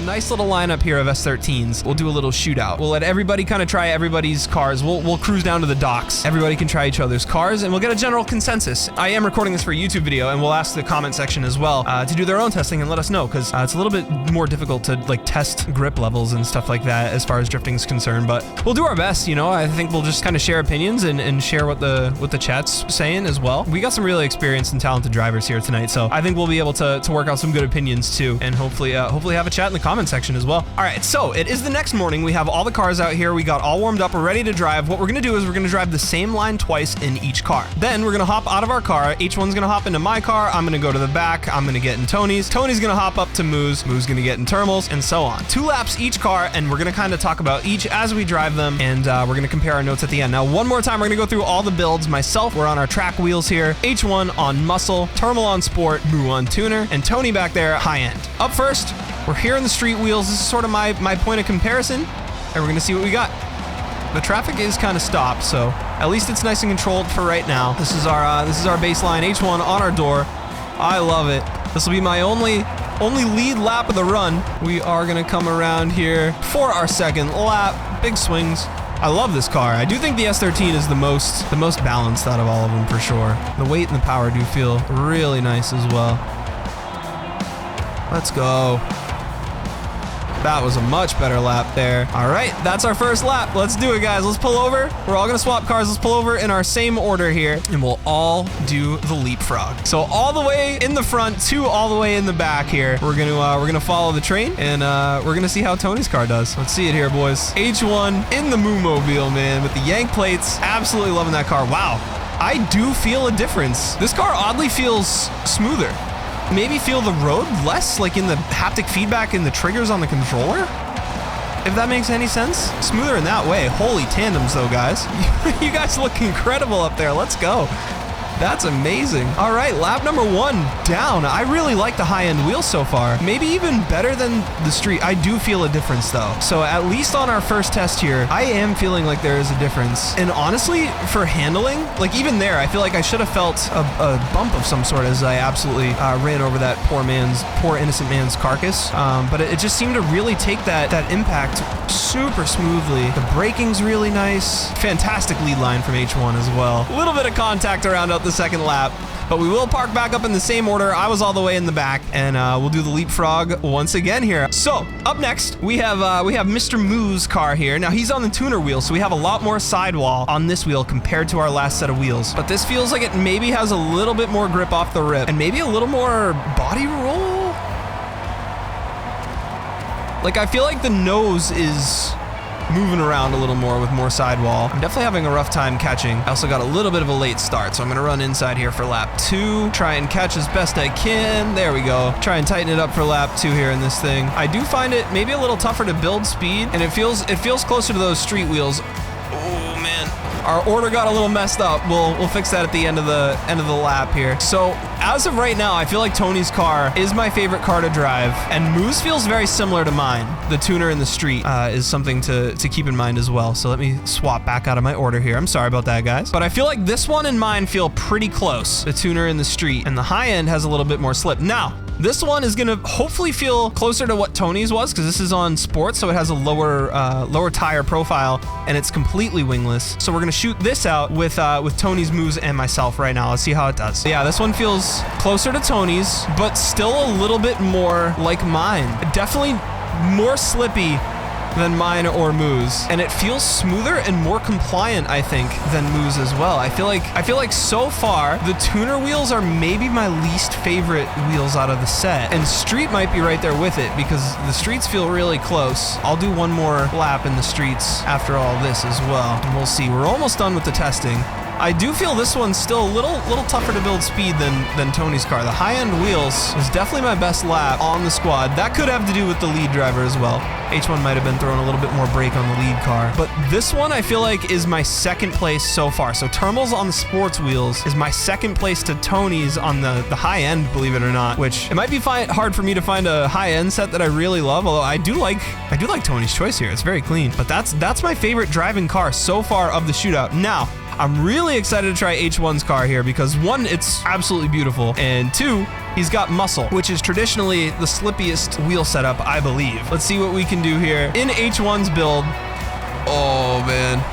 nice little lineup here of S13s. We'll do a little shootout. We'll let everybody kind of try everybody's cars. We'll cruise down to the docks. Everybody can try each other's cars, and we'll get a general consensus. I am recording this for a YouTube video, and we'll ask the comment section as well to do their own testing and let us know, because it's a little bit more difficult to like test grip levels and stuff like that as far as drifting is concerned. But we'll do our best. You know, I think we'll just kind of share opinions and share what the chat's saying as well. We got some really experienced and talented drivers here tonight, so I think we'll be able to work out some good opinions too, and hopefully have a chat in the comment section as well. All right, so it is the next morning. We have all the cars out here. We got all warmed up. We're ready to drive. What we're gonna do is we're gonna drive the same line twice in each car. Then we're gonna hop out of our car. H1's gonna hop into my car. I'm gonna go to the back. I'm gonna get in Tony's. Tony's gonna hop up to Moo's. Moo's gonna get in Termal's, and so on. 2 laps each car, and we're gonna kind of talk about each as we drive them, and we're gonna compare our notes at the end. Now, one more time, we're gonna go through all the builds. Myself, we're on our track wheels here. H1 on muscle, Termal on sport, Moo on tuner, and Tony back there high end. Up first, we're here in the street wheels. This is sort of my point of comparison, and we're gonna see what we got. The traffic is kind of stopped, so at least it's nice and controlled for right now. This is our baseline. H1 on our door. I love it. This will be my only lead lap of the run. We are gonna come around here for our second lap. Big swings. I love this car. I do think the S13 is the most balanced out of all of them for sure. The weight and the power do feel really nice as well. Let's go. That was a much better lap there. All right, that's our first lap. Let's do it, guys. Let's pull over. We're all gonna swap cars. Let's pull over in our same order here, and we'll all do the leapfrog. So all the way in the front to all the way in the back here. We're gonna follow the train, and we're gonna see how Tony's car does. Let's see it here, boys. H1 in the Moo-mobile, man, with the yank plates. Absolutely loving that car. Wow, I do feel a difference. This car oddly feels smoother. Maybe feel the road less, like in the haptic feedback in the triggers on the controller, if that makes any sense. Smoother in that way. Holy tandems though, guys. You guys look incredible up there. Let's go. That's amazing. All right, lap number 1 down. I really like the high-end wheels so far. Maybe even better than the street. I do feel a difference though. So at least on our first test here, I am feeling like there is a difference. And honestly, for handling, like even there, I feel like I should have felt a bump of some sort as I absolutely ran over that poor innocent man's carcass. But it just seemed to really take that impact super smoothly. The braking's really nice. Fantastic lead line from H1 as well. A little bit of contact around out the second lap, but we will park back up in the same order. I was all the way in the back, and we'll do the leapfrog once again here. So up next, we have Mr. Moo's car here. Now he's on the tuner wheel, so we have a lot more sidewall on this wheel compared to our last set of wheels. But this feels like it maybe has a little bit more grip off the rip, and maybe a little more body roll. Like I feel like the nose is moving around a little more with more sidewall. I'm definitely having a rough time catching. I also got a little bit of a late start, so I'm gonna run inside here for lap 2. Try and catch as best I can. There we go. Try and tighten it up for lap 2 here in this thing. I do find it maybe a little tougher to build speed, and it feels closer to those street wheels. Oh man. Our order got a little messed up. We'll fix that at the end of the lap here. So as of right now, I feel like Tony's car is my favorite car to drive, and Moose feels very similar to mine. The tuner in the street is something to keep in mind as well. So let me swap back out of my order here. I'm sorry about that, guys. But I feel like this one and mine feel pretty close. The tuner in the street, and the high end has a little bit more slip. Now, this one is gonna hopefully feel closer to what Tony's was, because this is on sports, so it has a lower tire profile, and it's completely wingless. So we're gonna shoot this out with Tony's moves and myself right now. Let's see how it does. Yeah, this one feels closer to Tony's, but still a little bit more like mine. Definitely more slippy than mine or Moo's, and it feels smoother and more compliant, I think, than Moo's as well. I feel like so far the tuner wheels are maybe my least favorite wheels out of the set, and street might be right there with it because the streets feel really close. I'll do one more lap in the streets after all this as well, and we'll see. We're almost done with the testing. I do feel this one's still a little tougher to build speed than Tony's car. The high-end wheels was definitely my best lap on the squad. That could have to do with the lead driver as well. H1 might have been throwing a little bit more brake on the lead car. But this one I feel like is my second place so far. So Termal's on the sports wheels is my second place to Tony's on the high-end, believe it or not, which it might be hard for me to find a high-end set that I really love, although I do like Tony's choice here. It's very clean. But that's my favorite driving car so far of the shootout. Now, I'm really excited to try H1's car here because 1, it's absolutely beautiful, and 2, He's got muscle, which is traditionally the slippiest wheel setup, I believe. Let's see what we can do here. In H1's build, oh man.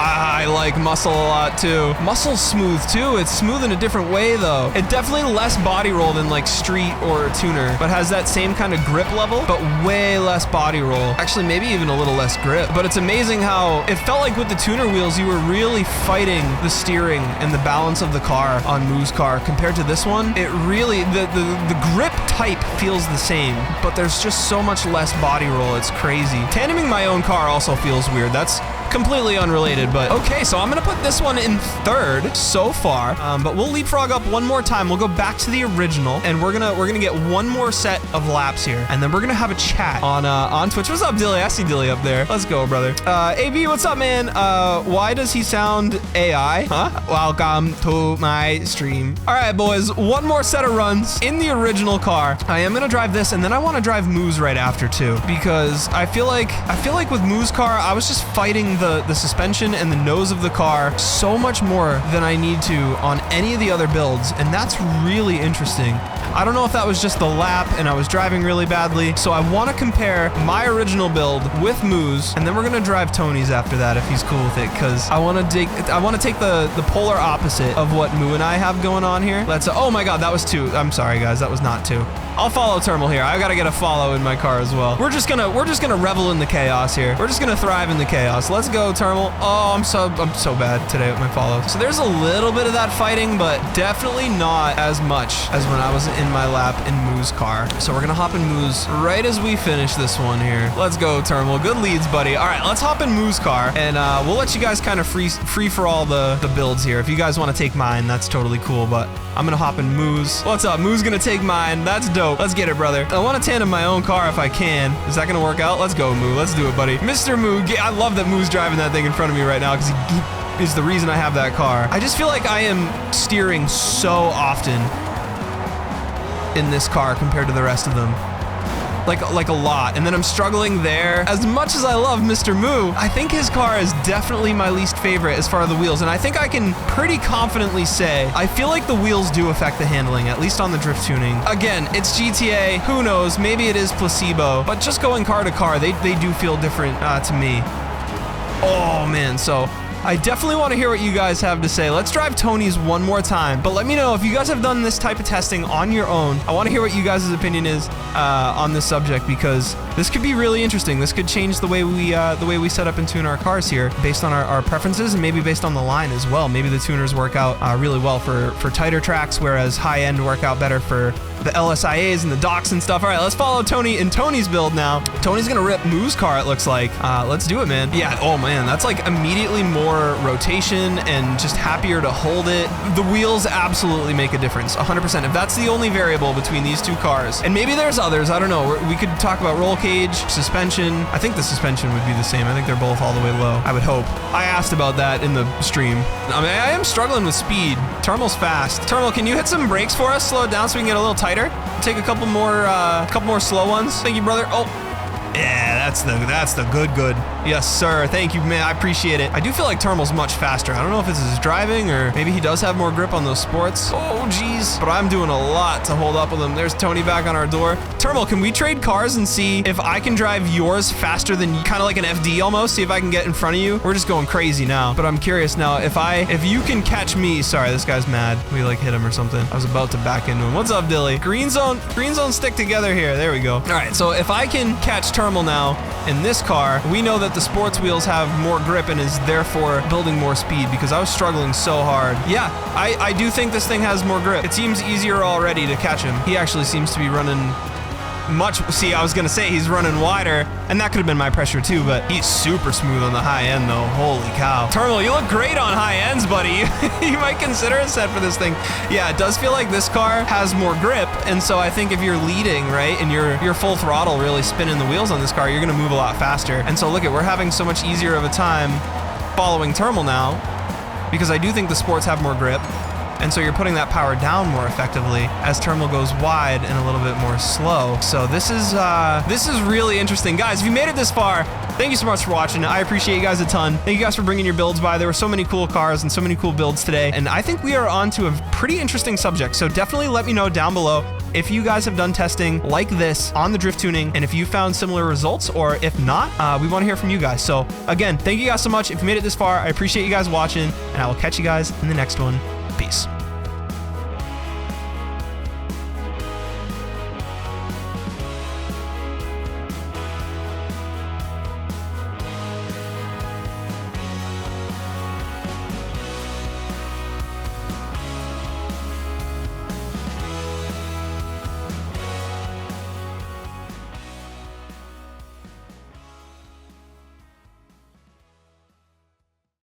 I like muscle a lot too. Muscle's smooth too. It's smooth in a different way though. It definitely less body roll than like street or tuner, but has that same kind of grip level, but way less body roll. Actually, maybe even a little less grip. But it's amazing how it felt like with the tuner wheels, you were really fighting the steering and the balance of the car on Moo's car compared to this one. It really, the grip type feels the same, but there's just so much less body roll. It's crazy. Tandeming my own car also feels weird. That's completely unrelated, but okay, so I'm gonna put this one in third so far, but we'll leapfrog up one more time. We'll go back to the original, and we're gonna get one more set of laps here, and then we're gonna have a chat on Twitch. What's up, Dilly? I see Dilly up there. Let's go, brother. AB, what's up, man? Why does he sound AI? Huh? Welcome to my stream. All right, boys, one more set of runs in the original car. I am gonna drive this, and then I want to drive Moo's right after too, because I feel like with Moo's car, I was just fighting the suspension and the nose of the car so much more than I need to on any of the other builds, and that's really interesting. I don't know if that was just the lap and I was driving really badly, so I want to compare my original build with Moo's, and then we're gonna drive Tony's after that if he's cool with it, because I want to take the polar opposite of what Moo and I have going on here. Let's oh my god, that was 2. I'm sorry guys, that was not 2. I'll follow Thermal here. I gotta get a follow in my car as well. We're just gonna revel in the chaos here. We're just gonna thrive in the chaos. Let's go, Thermal. Oh, I'm so bad today with my follow. So there's a little bit of that fighting, but definitely not as much as when I was in my lap in Moo's car. So we're gonna hop in Moo's right as we finish this one here. Let's go, Thermal. Good leads, buddy. All right, let's hop in Moo's car, and we'll let you guys kind of free for all the builds here. If you guys want to take mine, that's totally cool, but I'm gonna hop in Moo's. What's up? Moo's gonna take mine. That's dope. Let's get it, brother. I want to tandem my own car if I can. Is that gonna work out? Let's go, Moo. Let's do it, buddy. Mr. Moo, I love that Moo's driving that thing in front of me right now, because he is the reason I have that car. I just feel like I am steering so often in this car compared to the rest of them. Like a lot, and then I'm struggling there. As much as I love Mr. Moo, I think his car is definitely my least favorite as far as the wheels, and I think I can pretty confidently say I feel like the wheels do affect the handling, at least on the drift tuning. Again, it's GTA, who knows, maybe it is placebo, but just going car to car, they do feel different to me. Oh man, so I definitely want to hear what you guys have to say. Let's drive Tony's one more time, but let me know if you guys have done this type of testing on your own. I want to hear what you guys' opinion is on this subject, because this could be really interesting. This could change the way we set up and tune our cars here based on our preferences, and maybe based on the line as well. Maybe the tuners work out really well for tighter tracks, whereas high-end work out better for the LSIAs and the docks and stuff. All right, let's follow Tony in Tony's build now. Tony's gonna rip Moo's car, it looks like. Let's do it, man. Yeah, oh man, that's like immediately more rotation and just happier to hold it. The wheels absolutely make a difference, 100%. If that's the only variable between these two cars, and maybe there's others, I don't know. We could talk about roll cage, suspension. I think the suspension would be the same. I think they're both all the way low, I would hope. I asked about that in the stream. I mean, I am struggling with speed. Thermal's fast. Thermal, can you hit some brakes for us? Slow it down so we can get a little tighter. Take a couple more slow ones. Thank you, brother. Oh, yeah, that's the good. Yes, sir. Thank you, man. I appreciate it. I do feel like Thermal's much faster. I don't know if it's his driving or maybe he does have more grip on those sports. Oh, geez. But I'm doing a lot to hold up with him. There's Tony back on our door. Thermal, can we trade cars and see if I can drive yours faster than you? Kind of like an FD almost. See if I can get in front of you. We're just going crazy now. But I'm curious now if you can catch me. Sorry, this guy's mad. We like hit him or something. I was about to back into him. What's up, Dilly? Green zone stick together here. There we go. All right, so if I can catch Thermal now in this car, we know that the sports wheels have more grip and is therefore building more speed, because I was struggling so hard. Yeah, I do think this thing has more grip. It seems easier already to catch him. He actually seems to be running see, I was gonna say he's running wider, and that could have been my pressure too, but he's super smooth on the high end though. Holy cow. Thermal, you look great on high ends, buddy. You might consider a set for this thing. Yeah, it does feel like this car has more grip, and so I think if you're leading, right, and you're full throttle really spinning the wheels on this car, you're gonna move a lot faster. And so look we're having so much easier of a time following Thermal now, because I do think the sports have more grip. And so you're putting that power down more effectively as terminal goes wide and a little bit more slow. So this is really interesting. Guys, if you made it this far, thank you so much for watching. I appreciate you guys a ton. Thank you guys for bringing your builds by. There were so many cool cars and so many cool builds today. And I think we are on to a pretty interesting subject. So definitely let me know down below if you guys have done testing like this on the drift tuning, and if you found similar results, or if not, we want to hear from you guys. So again, thank you guys so much. If you made it this far, I appreciate you guys watching, and I will catch you guys in the next one.